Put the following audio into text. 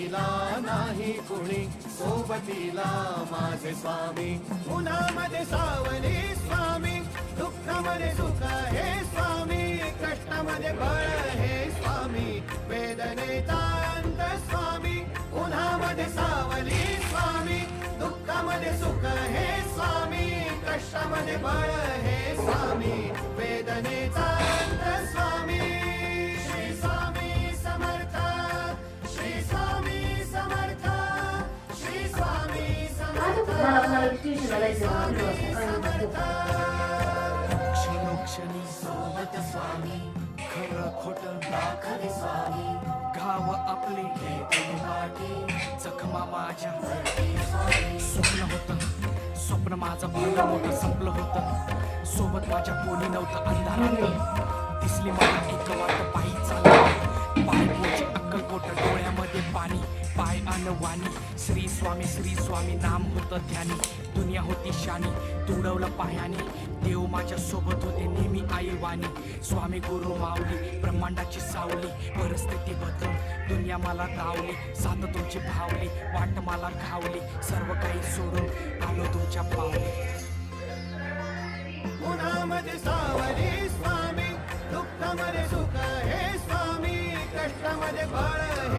सोबतीला नाही कुणी, सोबतीला माझे स्वामी. उन्हामध्ये सावली स्वामी, दुःखामध्ये सुख हे स्वामी, कष्टामध्ये बळ हे स्वामी, वेदनेचा अंत स्वामी. उन्हामध्ये सावली स्वामी, दुःखामध्ये सुख हे स्वामी, कष्टामध्ये बळ हे स्वामी, वेदनेचा अंत स्वामी. श्री स्वामी समर्थ, श्री स्वामी समर्थ, श्री स्वामी समर्थ, क्षणोक्षणी सोबत स्वामी, खरं खोटं दाखवे स्वामी, गाव आपले जखमा माझ्या. स्वप्न होतं, स्वप्न माझं भलं मोठं संपलं होतं, सोबत माझ्या कोणी नव्हतं. अंधारात दिसली मला एक वाट, पायी चालली, पाय पोचे अक्कलकोट, डोळ्यामध्ये पाणी, पाय अनवाणी. श्री स्वामी नाम होतं ध्यानी, दुनिया होती शानी, तुडवलं पायाने, देव माझ्या सोबत होते नेहमी आईवानी. स्वामी गुरु माऊली, ब्रह्मांडाची सावली, परिस्थिती बदलून दुनिया मला धावली, साथ तुमची भावली, वाट मला घावली, सर्व काही सोडून आलो तुमच्या पावली. उन्हामध्ये सावली स्वामी, दुःखामध्ये सुख हे स्वामी, कष्टामध्ये बळ